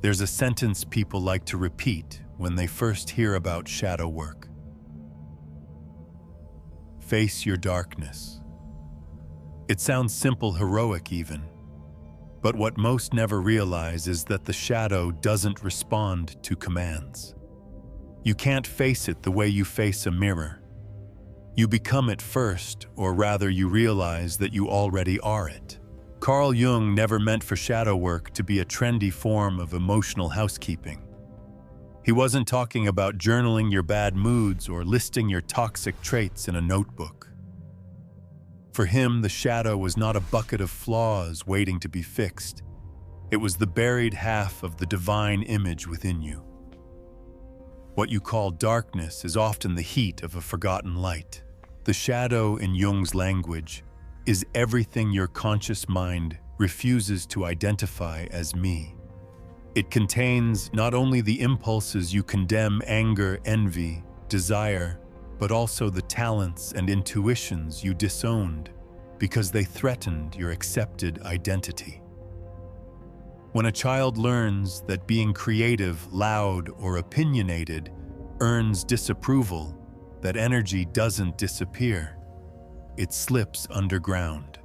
There's a sentence people like to repeat when they first hear about shadow work. Face your darkness. It sounds simple, heroic even. But what most never realize is that the shadow doesn't respond to commands. You can't face it the way you face a mirror. You become it first, or rather you realize that you already are it. Carl Jung never meant for shadow work to be a trendy form of emotional housekeeping. He wasn't talking about journaling your bad moods or listing your toxic traits in a notebook. For him, the shadow was not a bucket of flaws waiting to be fixed. It was the buried half of the divine image within you. What you call darkness is often the heat of a forgotten light. The shadow, in Jung's language, is everything your conscious mind refuses to identify as me. It contains not only the impulses you condemn, anger, envy, desire, but also the talents and intuitions you disowned because they threatened your accepted identity. When a child learns that being creative, loud, or opinionated earns disapproval, that energy doesn't disappear. It slips underground.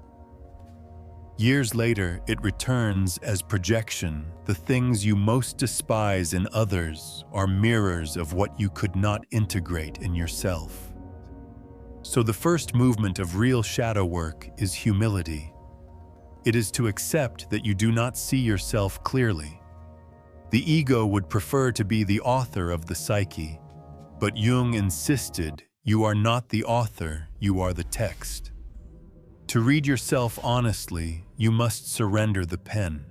Years later, it returns as projection. The things you most despise in others are mirrors of what you could not integrate in yourself. So the first movement of real shadow work is humility. It is to accept that you do not see yourself clearly. The ego would prefer to be the author of the psyche, but Jung insisted you are not the author, you are the text. To read yourself honestly, you must surrender the pen.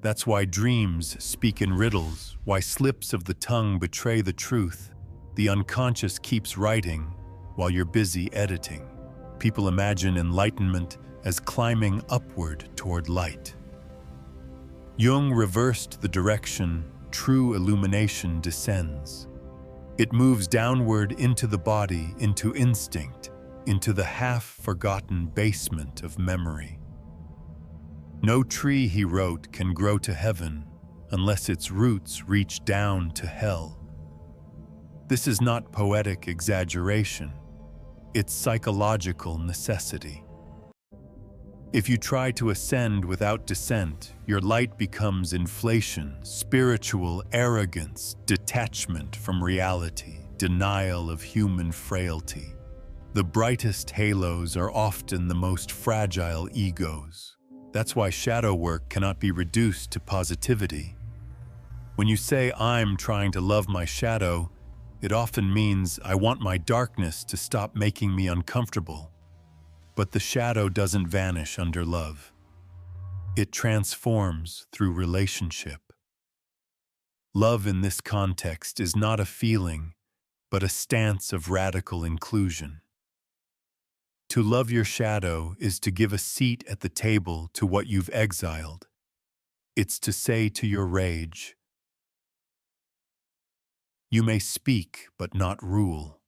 That's why dreams speak in riddles, why slips of the tongue betray the truth. The unconscious keeps writing while you're busy editing. People imagine enlightenment as climbing upward toward light. Jung reversed the direction true illumination descends. It moves downward into the body, into instinct, into the half-forgotten basement of memory. No tree, he wrote, can grow to heaven unless its roots reach down to hell. This is not poetic exaggeration. It's psychological necessity. If you try to ascend without descent, your light becomes inflation, spiritual arrogance, detachment from reality, denial of human frailty. The brightest halos are often the most fragile egos. That's why shadow work cannot be reduced to positivity. When you say, "I'm trying to love my shadow," it often means, "I want my darkness to stop making me uncomfortable." But the shadow doesn't vanish under love. It transforms through relationship. Love in this context is not a feeling, but a stance of radical inclusion. To love your shadow is to give a seat at the table to what you've exiled. It's to say to your rage, "You may speak but not rule."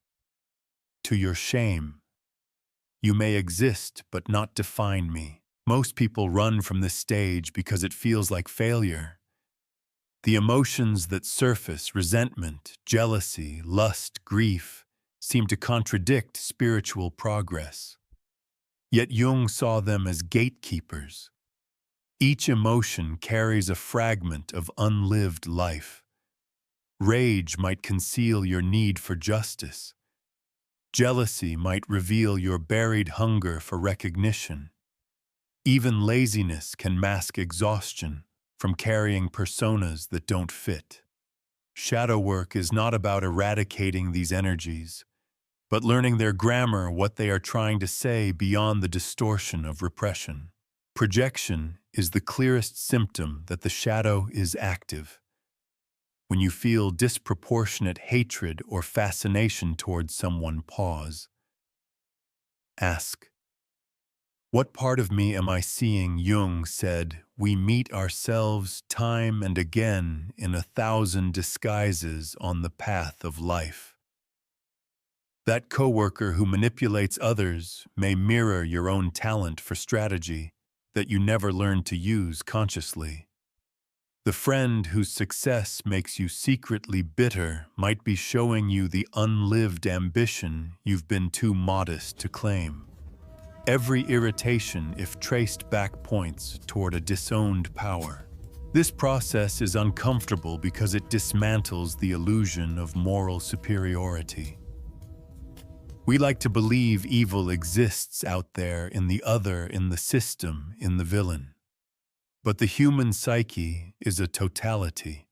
To your shame, "You may exist but not define me." Most people run from this stage because it feels like failure. The emotions that surface, resentment, jealousy, lust, grief, seem to contradict spiritual progress. Yet Jung saw them as gatekeepers. Each emotion carries a fragment of unlived life. Rage might conceal your need for justice. Jealousy might reveal your buried hunger for recognition. Even laziness can mask exhaustion from carrying personas that don't fit. Shadow work is not about eradicating these energies, but learning their grammar, what they are trying to say beyond the distortion of repression. Projection is the clearest symptom that the shadow is active. When you feel disproportionate hatred or fascination towards someone, pause. Ask, "What part of me am I seeing?" Jung said, "We meet ourselves time and again in 1,000 disguises on the path of life." That coworker who manipulates others may mirror your own talent for strategy that you never learned to use consciously. The friend whose success makes you secretly bitter might be showing you the unlived ambition you've been too modest to claim. Every irritation, if traced back, points toward a disowned power. This process is uncomfortable because it dismantles the illusion of moral superiority. We like to believe evil exists out there, in the other, in the system, in the villain. But the human psyche is a totality.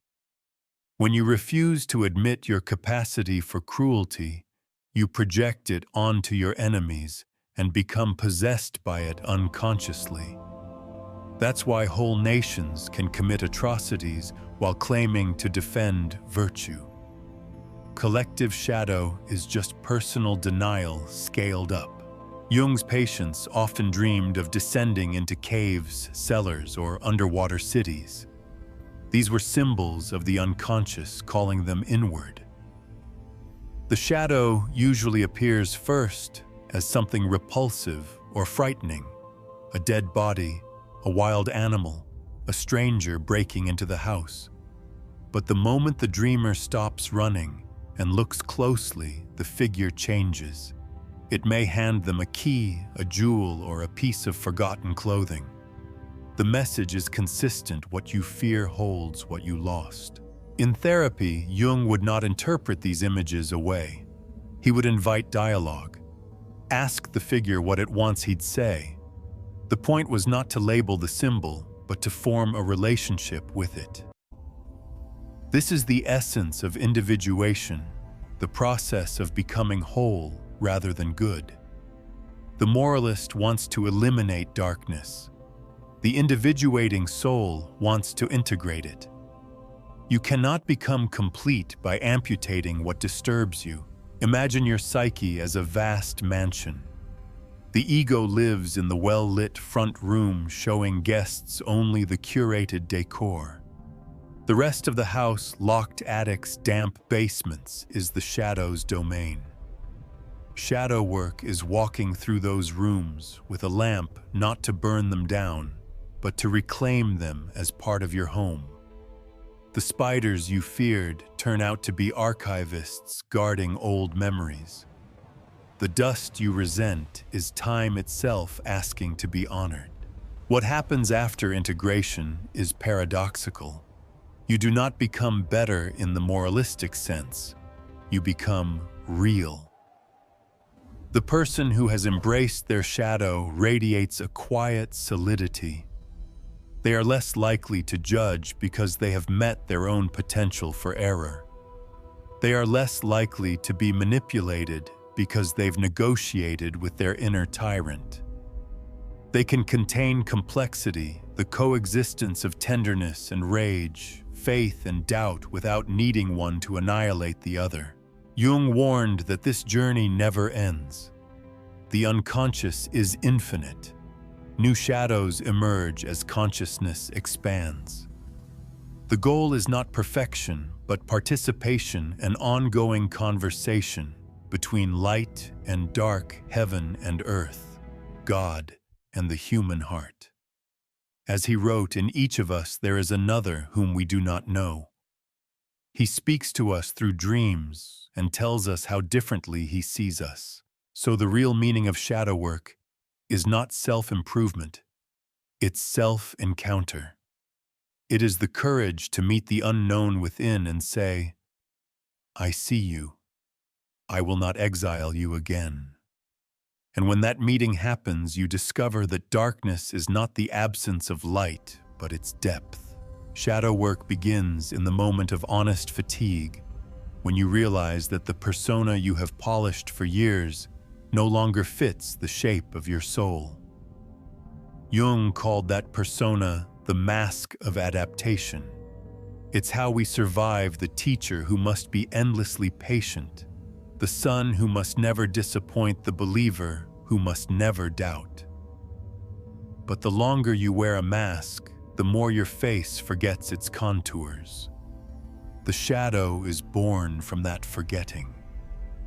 When you refuse to admit your capacity for cruelty, you project it onto your enemies and become possessed by it unconsciously. That's why whole nations can commit atrocities while claiming to defend virtue. Collective shadow is just personal denial scaled up. Jung's patients often dreamed of descending into caves, cellars, or underwater cities. These were symbols of the unconscious, calling them inward. The shadow usually appears first as something repulsive or frightening: a dead body, a wild animal, a stranger breaking into the house. But the moment the dreamer stops running and looks closely, the figure changes. It may hand them a key, a jewel, or a piece of forgotten clothing. The message is consistent: what you fear holds what you lost. In therapy, Jung would not interpret these images away. He would invite dialogue. Ask the figure what it wants he'd say. The point was not to label the symbol, but to form a relationship with it. This is the essence of individuation, the process of becoming whole rather than good. The moralist wants to eliminate darkness. The individuating soul wants to integrate it. You cannot become complete by amputating what disturbs you. Imagine your psyche as a vast mansion. The ego lives in the well-lit front room, showing guests only the curated decor. The rest of the house, locked attics, damp basements, is the shadow's domain. Shadow work is walking through those rooms with a lamp, not to burn them down, but to reclaim them as part of your home. The spiders you feared turn out to be archivists guarding old memories. The dust you resent is time itself asking to be honored. What happens after integration is paradoxical. You do not become better in the moralistic sense. You become real. The person who has embraced their shadow radiates a quiet solidity. They are less likely to judge because they have met their own potential for error. They are less likely to be manipulated because they've negotiated with their inner tyrant. They can contain complexity, the coexistence of tenderness and rage, faith and doubt, without needing one to annihilate the other. Jung warned that this journey never ends. The unconscious is infinite. New shadows emerge as consciousness expands. The goal is not perfection, but participation, an ongoing conversation between light and dark, heaven and earth, God and the human heart. As he wrote, in each of us there is another whom we do not know. He speaks to us through dreams and tells us how differently he sees us. So the real meaning of shadow work is not self-improvement, it's self-encounter. It is the courage to meet the unknown within and say, I see you. I will not exile you again. And when that meeting happens, you discover that darkness is not the absence of light, but its depth. Shadow work begins in the moment of honest fatigue, when you realize that the persona you have polished for years no longer fits the shape of your soul. Jung called that persona the mask of adaptation. It's how we survive the teacher who must be endlessly patient, the son who must never disappoint, the believer who must never doubt. But the longer you wear a mask, the more your face forgets its contours. The shadow is born from that forgetting.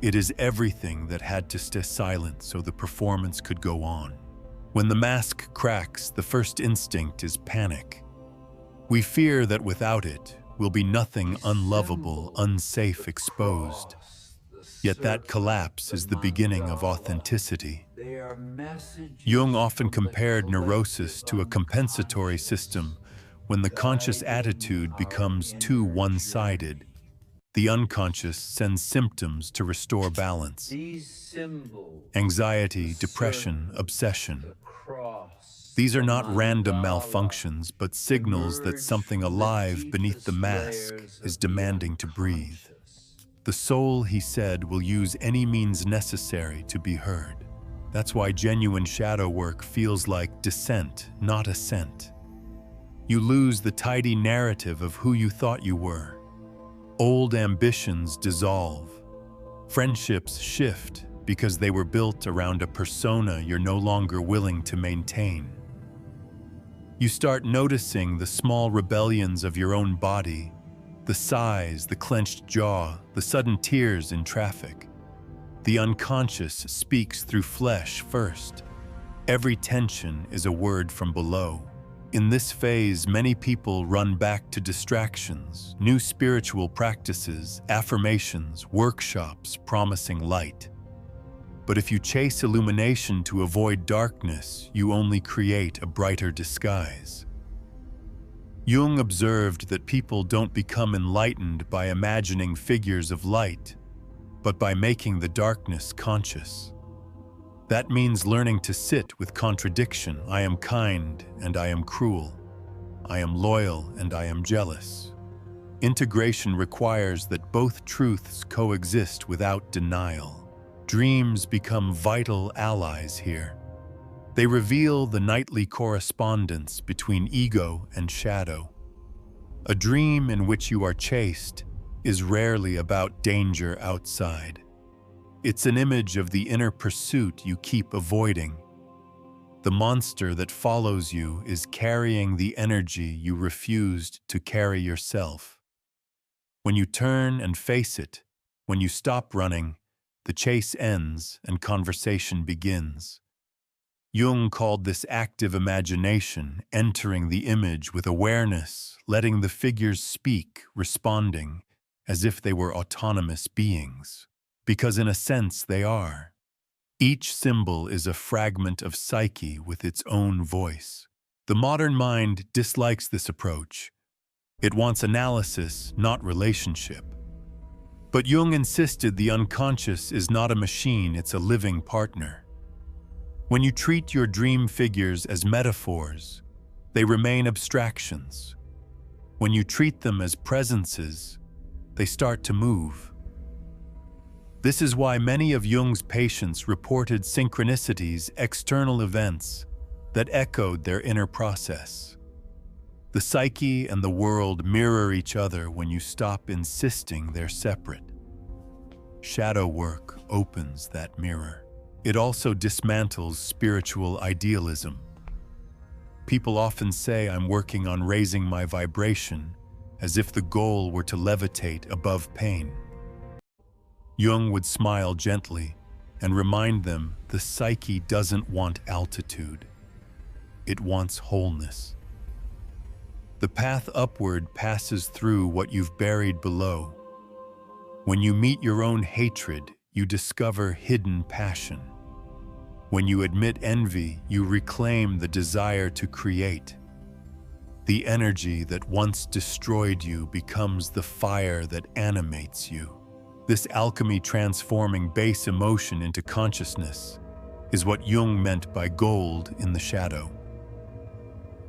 It is everything that had to stay silent so the performance could go on. When the mask cracks, the first instinct is panic. We fear that without it will be nothing unlovable, unsafe, exposed. Yet that collapse is the beginning of authenticity. Jung often compared neurosis to a compensatory system. When the conscious attitude becomes too one-sided, the unconscious sends symptoms to restore balance. Anxiety, depression, obsession. These are not random malfunctions, but signals that something alive beneath the mask is demanding to breathe. The soul, he said, will use any means necessary to be heard. That's why genuine shadow work feels like descent, not ascent. You lose the tidy narrative of who you thought you were. Old ambitions dissolve. Friendships shift because they were built around a persona you're no longer willing to maintain. You start noticing the small rebellions of your own body, the sighs, the clenched jaw, the sudden tears in traffic. The unconscious speaks through flesh first. Every tension is a word from below. In this phase, many people run back to distractions, new spiritual practices, affirmations, workshops promising light. But if you chase illumination to avoid darkness, you only create a brighter disguise. Jung observed that people don't become enlightened by imagining figures of light, but by making the darkness conscious. That means learning to sit with contradiction. I am kind and I am cruel. I am loyal and I am jealous. Integration requires that both truths coexist without denial. Dreams become vital allies here. They reveal the nightly correspondence between ego and shadow. A dream in which you are chased is rarely about danger outside. It's an image of the inner pursuit you keep avoiding. The monster that follows you is carrying the energy you refused to carry yourself. When you turn and face it, when you stop running, the chase ends and conversation begins. Jung called this active imagination, entering the image with awareness, letting the figures speak, responding, as if they were autonomous beings. Because in a sense they are. Each symbol is a fragment of psyche with its own voice. The modern mind dislikes this approach. It wants analysis, not relationship. But Jung insisted the unconscious is not a machine, it's a living partner. When you treat your dream figures as metaphors, they remain abstractions. When you treat them as presences, they start to move. This is why many of Jung's patients reported synchronicities, external events, that echoed their inner process. The psyche and the world mirror each other when you stop insisting they're separate. Shadow work opens that mirror. It also dismantles spiritual idealism. People often say I'm working on raising my vibration, as if the goal were to levitate above pain. Jung would smile gently and remind them the psyche doesn't want altitude. It wants wholeness. The path upward passes through what you've buried below. When you meet your own hatred, you discover hidden passion. When you admit envy, you reclaim the desire to create. The energy that once destroyed you becomes the fire that animates you. This alchemy transforming base emotion into consciousness is what Jung meant by gold in the shadow.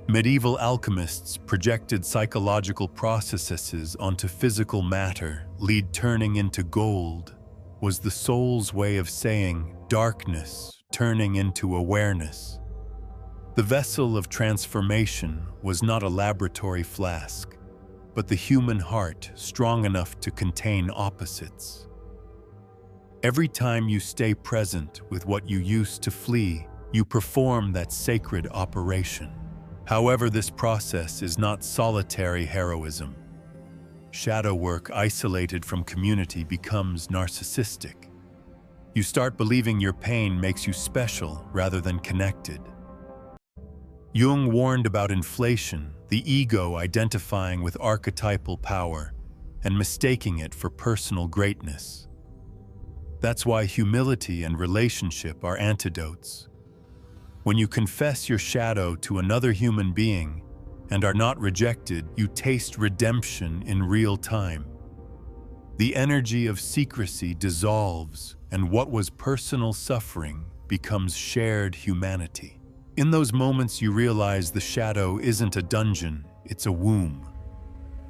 Medieval alchemists projected psychological processes onto physical matter. Lead turning into gold was the soul's way of saying darkness turning into awareness. The vessel of transformation was not a laboratory flask, but the human heart strong enough to contain opposites. Every time you stay present with what you used to flee, you perform that sacred operation. However, this process is not solitary heroism. Shadow work isolated from community becomes narcissistic. You start believing your pain makes you special rather than connected. Jung warned about inflation, the ego identifying with archetypal power and mistaking it for personal greatness. That's why humility and relationship are antidotes. When you confess your shadow to another human being and are not rejected, you taste redemption in real time. The energy of secrecy dissolves, and what was personal suffering becomes shared humanity. In those moments, you realize the shadow isn't a dungeon, it's a womb.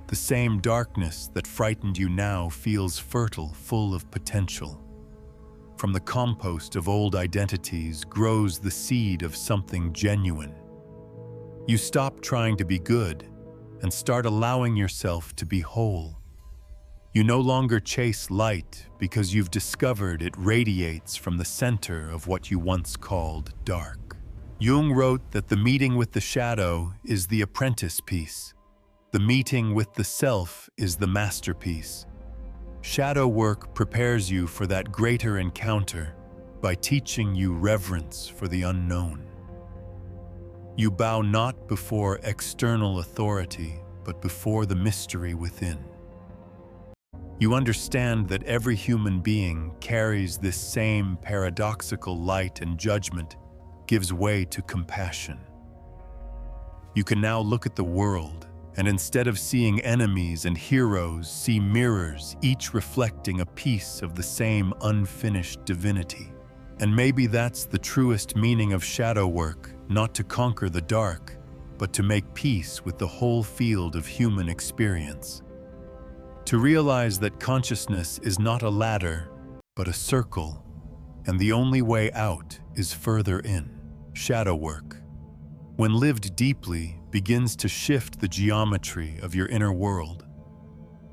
The same darkness that frightened you now feels fertile, full of potential. From the compost of old identities grows the seed of something genuine. You stop trying to be good and start allowing yourself to be whole. You no longer chase light because you've discovered it radiates from the center of what you once called dark. Jung wrote that the meeting with the shadow is the apprentice piece. The meeting with the self is the masterpiece. Shadow work prepares you for that greater encounter by teaching you reverence for the unknown. You bow not before external authority, but before the mystery within. You understand that every human being carries this same paradoxical light, and judgment gives way to compassion. You can now look at the world, and instead of seeing enemies and heroes, see mirrors, each reflecting a piece of the same unfinished divinity. And maybe that's the truest meaning of shadow work, not to conquer the dark, but to make peace with the whole field of human experience. To realize that consciousness is not a ladder, but a circle, and the only way out is further in. Shadow work, when lived deeply, begins to shift the geometry of your inner world.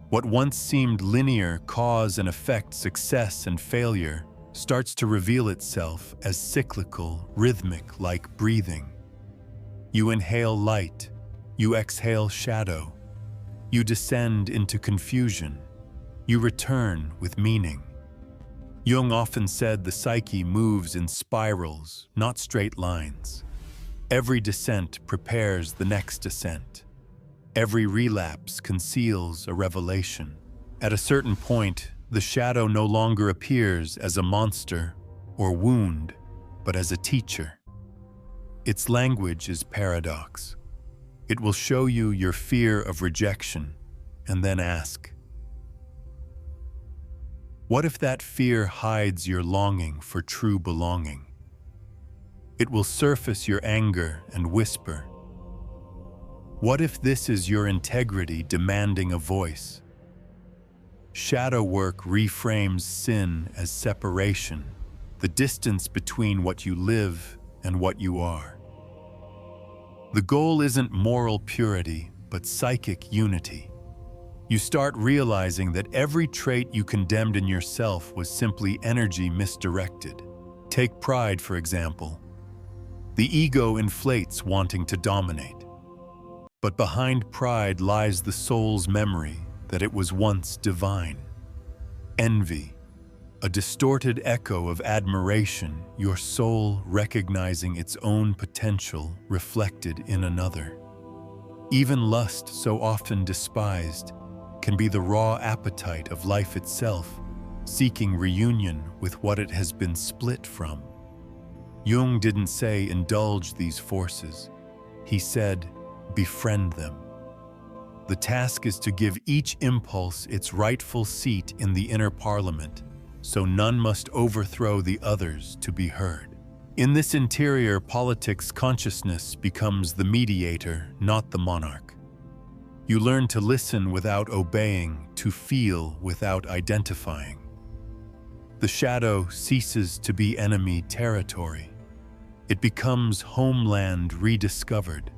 What once seemed linear, cause and effect, success and failure, starts to reveal itself as cyclical, rhythmic, like breathing. You inhale light, you exhale shadow. You descend into confusion. You return with meaning. Jung often said the psyche moves in spirals, not straight lines. Every descent prepares the next ascent. Every relapse conceals a revelation. At a certain point, the shadow no longer appears as a monster or wound, but as a teacher. Its language is paradox. It will show you your fear of rejection and then ask, what if that fear hides your longing for true belonging? It will surface your anger and whisper, what if this is your integrity demanding a voice? Shadow work reframes sin as separation, the distance between what you live and what you are. The goal isn't moral purity, but psychic unity. You start realizing that every trait you condemned in yourself was simply energy misdirected. Take pride, for example. The ego inflates wanting to dominate. But behind pride lies the soul's memory that it was once divine. Envy, a distorted echo of admiration, your soul recognizing its own potential reflected in another. Even lust, so often despised, can be the raw appetite of life itself, seeking reunion with what it has been split from. Jung didn't say indulge these forces. He said, befriend them. The task is to give each impulse its rightful seat in the inner parliament, so none must overthrow the others to be heard. In this interior politics, consciousness becomes the mediator, not the monarch. You learn to listen without obeying, to feel without identifying. The shadow ceases to be enemy territory. It becomes homeland rediscovered.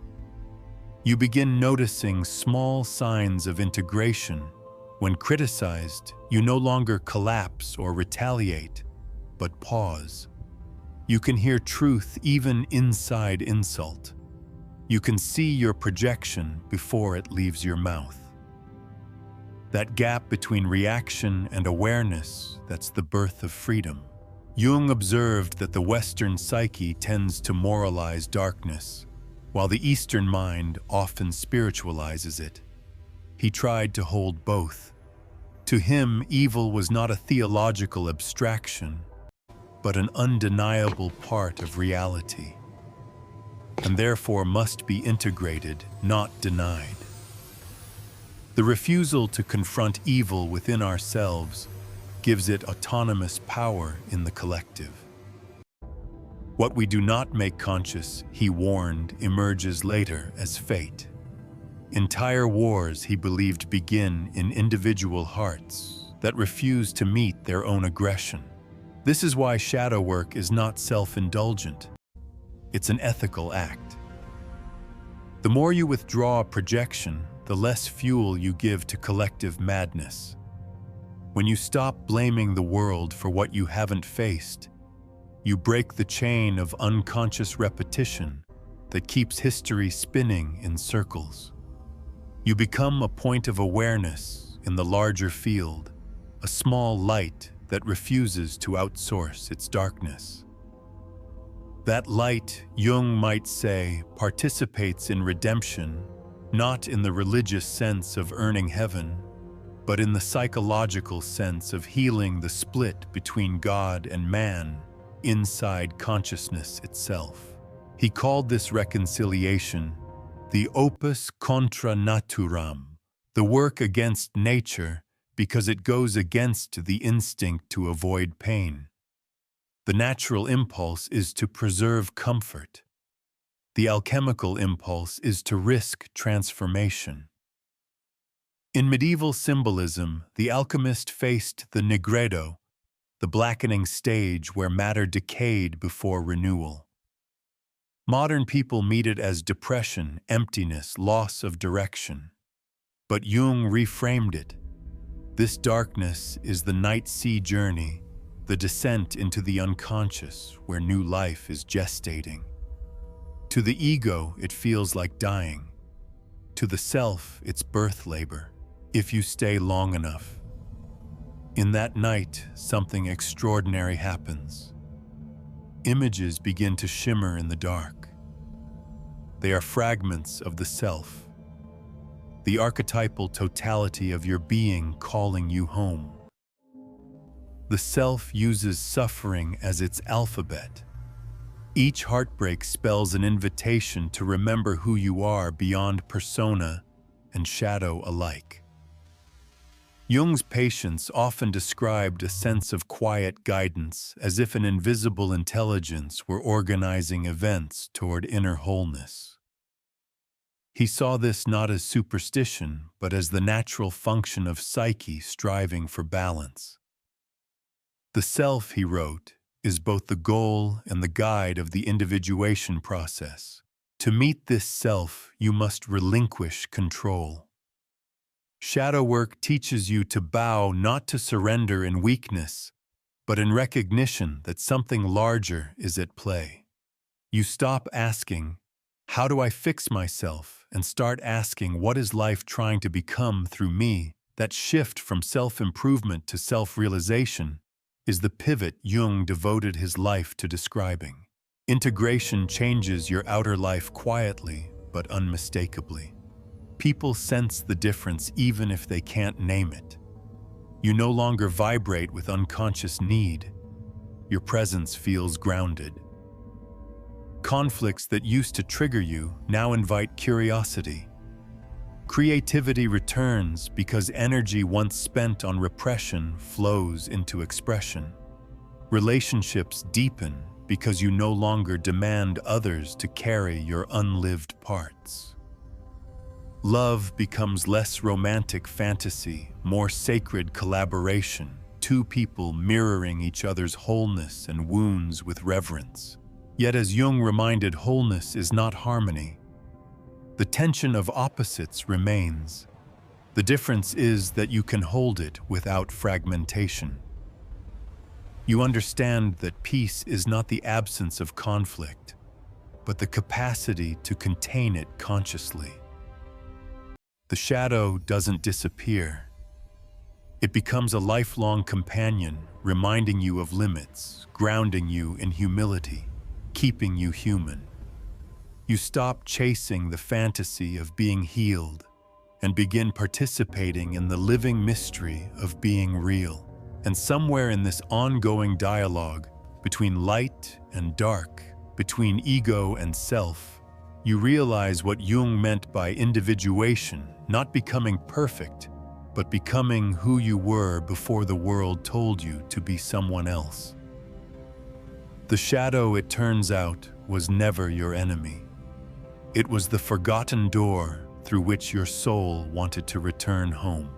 You begin noticing small signs of integration. When criticized, you no longer collapse or retaliate, but pause. You can hear truth even inside insult. You can see your projection before it leaves your mouth. That gap between reaction and awareness, that's the birth of freedom. Jung observed that the Western psyche tends to moralize darkness, while the Eastern mind often spiritualizes it. He tried to hold both. To him, evil was not a theological abstraction, but an undeniable part of reality, and therefore must be integrated, not denied. The refusal to confront evil within ourselves gives it autonomous power in the collective. What we do not make conscious, he warned, emerges later as fate. Entire wars, he believed, begin in individual hearts that refuse to meet their own aggression. This is why shadow work is not self-indulgent. It's an ethical act. The more you withdraw projection, the less fuel you give to collective madness. When you stop blaming the world for what you haven't faced, you break the chain of unconscious repetition that keeps history spinning in circles. You become a point of awareness in the larger field, a small light that refuses to outsource its darkness. That light, Jung might say, participates in redemption, not in the religious sense of earning heaven, but in the psychological sense of healing the split between God and man inside consciousness itself. He called this reconciliation the opus contra naturam, the work against nature, because it goes against the instinct to avoid pain. The natural impulse is to preserve comfort. The alchemical impulse is to risk transformation. In medieval symbolism, the alchemist faced the nigredo, the blackening stage where matter decayed before renewal. Modern people meet it as depression, emptiness, loss of direction. But Jung reframed it. This darkness is the night sea journey, the descent into the unconscious where new life is gestating. To the ego, it feels like dying. To the self, it's birth labor, if you stay long enough. In that night, something extraordinary happens. Images begin to shimmer in the dark. They are fragments of the self, the archetypal totality of your being calling you home. The self uses suffering as its alphabet. Each heartbreak spells an invitation to remember who you are beyond persona and shadow alike. Jung's patients often described a sense of quiet guidance, as if an invisible intelligence were organizing events toward inner wholeness. He saw this not as superstition, but as the natural function of psyche striving for balance. The self, he wrote, is both the goal and the guide of the individuation process. To meet this self, you must relinquish control. Shadow work teaches you to bow, not to surrender in weakness, but in recognition that something larger is at play. You stop asking, "How do I fix myself?" and start asking, "What is life trying to become through me?" That shift from self-improvement to self-realization is the pivot Jung devoted his life to describing. Integration changes your outer life quietly but unmistakably. People sense the difference even if they can't name it. You no longer vibrate with unconscious need. Your presence feels grounded. Conflicts that used to trigger you now invite curiosity. Creativity returns because energy once spent on repression flows into expression. Relationships deepen because you no longer demand others to carry your unlived parts. Love becomes less romantic fantasy, more sacred collaboration, two people mirroring each other's wholeness and wounds with reverence. Yet as Jung reminded, wholeness is not harmony. The tension of opposites remains. The difference is that you can hold it without fragmentation. You understand that peace is not the absence of conflict, but the capacity to contain it consciously. The shadow doesn't disappear. It becomes a lifelong companion, reminding you of limits, grounding you in humility, keeping you human. You stop chasing the fantasy of being healed and begin participating in the living mystery of being real. And somewhere in this ongoing dialogue between light and dark, between ego and self, you realize what Jung meant by individuation, not becoming perfect, but becoming who you were before the world told you to be someone else. The shadow, it turns out, was never your enemy. It was the forgotten door through which your soul wanted to return home.